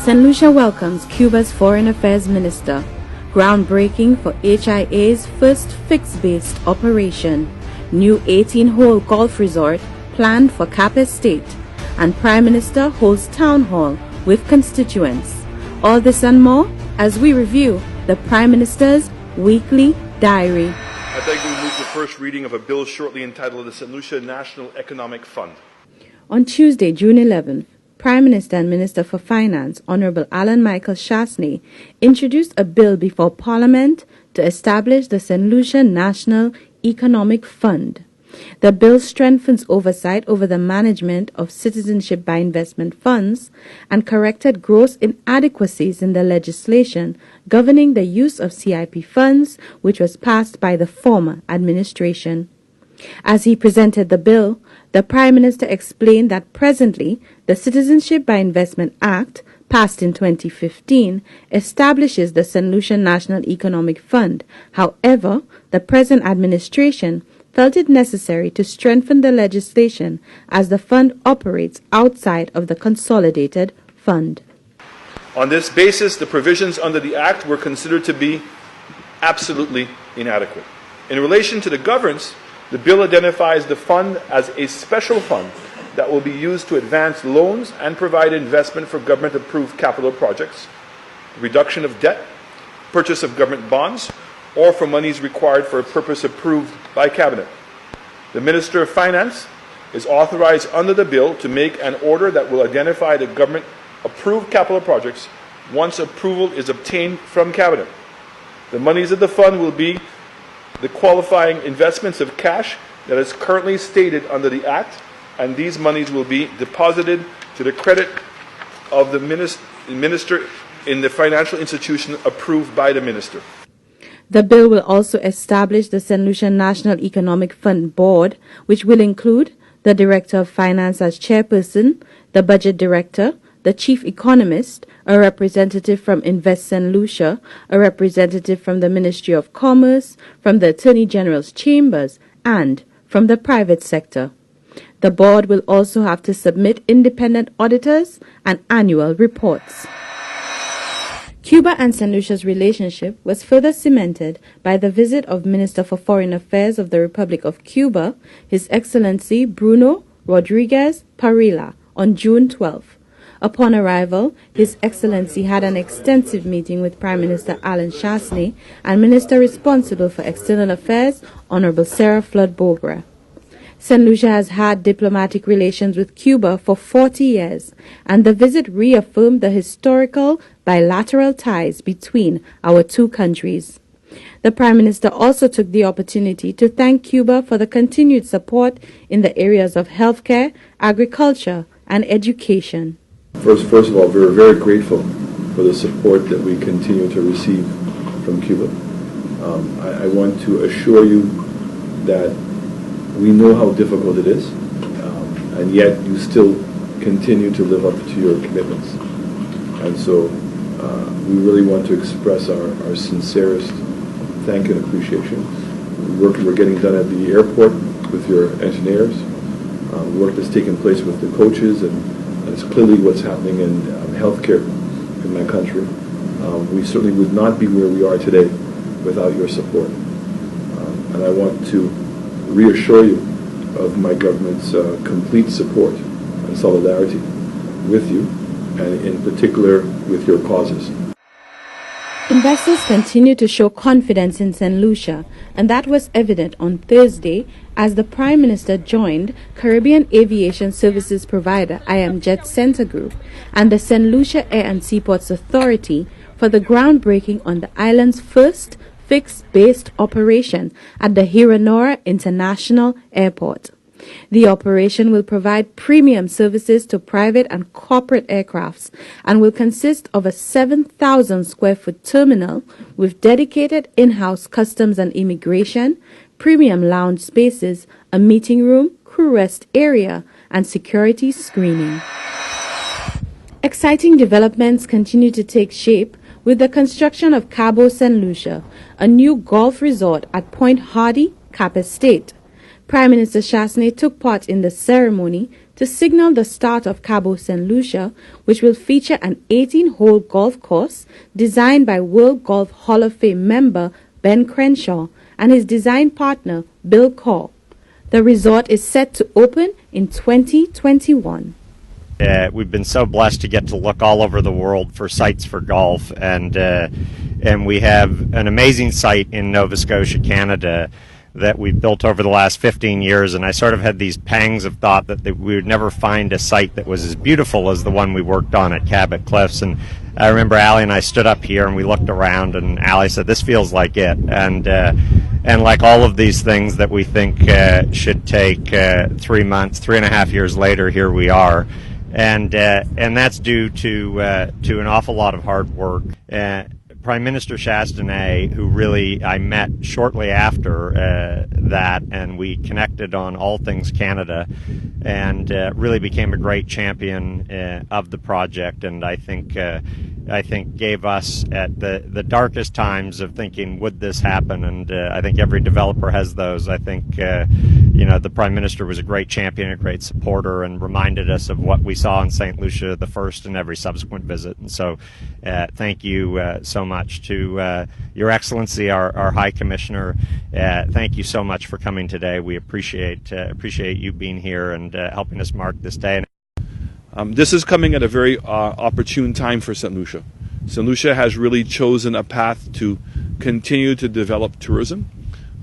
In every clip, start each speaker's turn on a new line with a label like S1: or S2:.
S1: Saint Lucia welcomes Cuba's Foreign Affairs Minister. Groundbreaking for HIA's first fixed-based operation. New 18-hole golf resort planned for Cap Estate. And Prime Minister holds town hall with constituents. All this and more as we review the Prime Minister's weekly diary.
S2: I thank you. We move to the first reading of a bill shortly entitled the Saint Lucia National Economic Fund.
S1: On Tuesday, June 11th, Prime Minister and Minister for Finance, Honorable Alan Michael Chasney, introduced a bill before Parliament to establish the Saint Lucia National Economic Fund. The bill strengthens oversight over the management of citizenship by investment funds and corrected gross inadequacies in the legislation governing the use of CIP funds, which was passed by the former administration. As he presented the bill, the Prime Minister explained that presently the Citizenship by Investment Act, passed in 2015, establishes the Saint Lucia National Economic Fund. However, the present administration felt it necessary to strengthen the legislation as the fund operates outside of the consolidated fund.
S2: On this basis, the provisions under the Act were considered to be absolutely inadequate. In relation to the governance, the bill identifies the fund as a special fund that will be used to advance loans and provide investment for government-approved capital projects, reduction of debt, purchase of government bonds, or for monies required for a purpose approved by Cabinet. The Minister of Finance is authorized under the bill to make an order that will identify the government-approved capital projects once approval is obtained from Cabinet. The monies of the fund will be the qualifying investments of cash that is currently stated under the Act, and these monies will be deposited to the credit of the minister in the financial institution approved by the Minister.
S1: The bill will also establish the Saint Lucia National Economic Fund Board, which will include the Director of Finance as chairperson, the Budget Director, the Chief Economist, a representative from Invest Saint Lucia, a representative from the Ministry of Commerce, from the Attorney General's Chambers, and from the private sector. The board will also have to submit independent auditors and annual reports. Cuba and Saint Lucia's relationship was further cemented by the visit of Minister for Foreign Affairs of the Republic of Cuba, His Excellency Bruno Rodriguez Parilla, on June 12th. Upon arrival, His Excellency had an extensive meeting with Prime Minister Alan Chasney and Minister responsible for External Affairs, Honorable Sarah Flood-Bogra. Saint Lucia has had diplomatic relations with Cuba for 40 years, and the visit reaffirmed the historical bilateral ties between our two countries. The Prime Minister also took the opportunity to thank Cuba for the continued support in the areas of healthcare, agriculture, and education.
S3: First of all, we're very grateful for the support that we continue to receive from Cuba. I want to assure you that we know how difficult it is, and yet you still continue to live up to your commitments. And so we really want to express our sincerest thank you and appreciation. The work we're getting done at the airport with your engineers, work that's taking place with the coaches, and it's clearly what's happening in healthcare in my country. We certainly would not be where we are today without your support. And I want to reassure you of my government's complete support and solidarity with you, and in particular with your causes.
S1: Investors continue to show confidence in Saint Lucia, and that was evident on Thursday as the Prime Minister joined Caribbean aviation services provider Jet Center Group and the Saint Lucia Air and Seaports Authority for the groundbreaking on the island's first fixed-based operation at the Hewanorra International Airport. The operation will provide premium services to private and corporate aircrafts and will consist of a 7,000 square foot terminal with dedicated in-house customs and immigration, premium lounge spaces, a meeting room, crew rest area, and security screening. Exciting developments continue to take shape with the construction of Cabo Saint Lucia, a new golf resort at Point Hardy, Cap Estate. Prime Minister Chasney took part in the ceremony to signal the start of Cabo Saint Lucia, which will feature an 18-hole golf course designed by World Golf Hall of Fame member Ben Crenshaw and his design partner Bill Corr. The resort is set to open in 2021.
S4: We've been so blessed to get to look all over the world for sites for golf, and we have an amazing site in Nova Scotia, Canada, that we've built over the last 15 years, and I sort of had these pangs of thought that we would never find a site that was as beautiful as the one we worked on at Cabot Cliffs. And I remember Allie and I stood up here and we looked around, and Allie said, "This feels like it." And like all of these things that we think should take 3 months, 3.5 years later, here we are. And that's due to an awful lot of hard work. Prime Minister Chasney, who really I met shortly after that, and we connected on all things Canada, and really became a great champion of the project. And I think gave us at the darkest times of thinking, would this happen? And I think every developer has those. I think the Prime Minister was a great champion, a great supporter, and reminded us of what we saw in Saint Lucia the first and every subsequent visit. And so thank you so much to Your Excellency, our High Commissioner. Thank you so much for coming today. We appreciate you being here and helping us mark this day.
S2: This is coming at a very opportune time for Saint Lucia. Saint Lucia has really chosen a path to continue to develop tourism,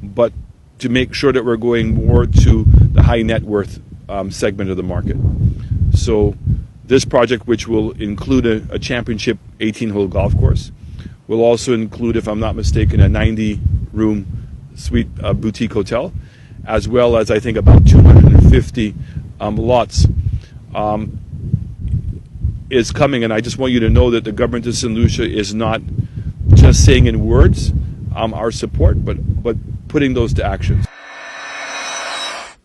S2: but to make sure that we're going more to the high net worth segment of the market. So this project, which will include a championship 18-hole golf course, will also include, if I'm not mistaken, a 90-room suite boutique hotel, as well as I think about 250 lots. Is coming, and I just want you to know that the government of Saint Lucia is not just saying in words our support, but putting those to action.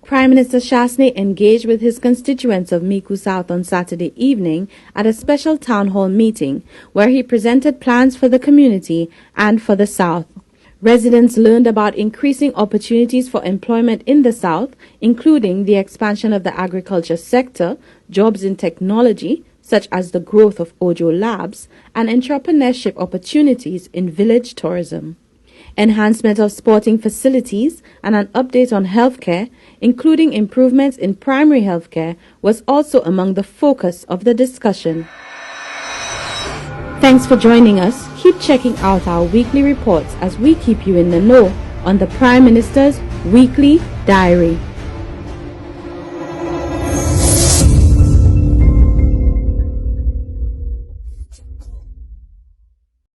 S1: Prime Minister Chasney engaged with his constituents of Micoud South on Saturday evening at a special town hall meeting where he presented plans for the community and for the South. Residents learned about increasing opportunities for employment in the South, including the expansion of the agriculture sector, jobs in technology, such as the growth of Ojo Labs, and entrepreneurship opportunities in village tourism. Enhancement of sporting facilities and an update on healthcare, including improvements in primary healthcare, was also among the focus of the discussion. Thanks for joining us. Keep checking out our weekly reports as we keep you in the know on the Prime Minister's Weekly Diary.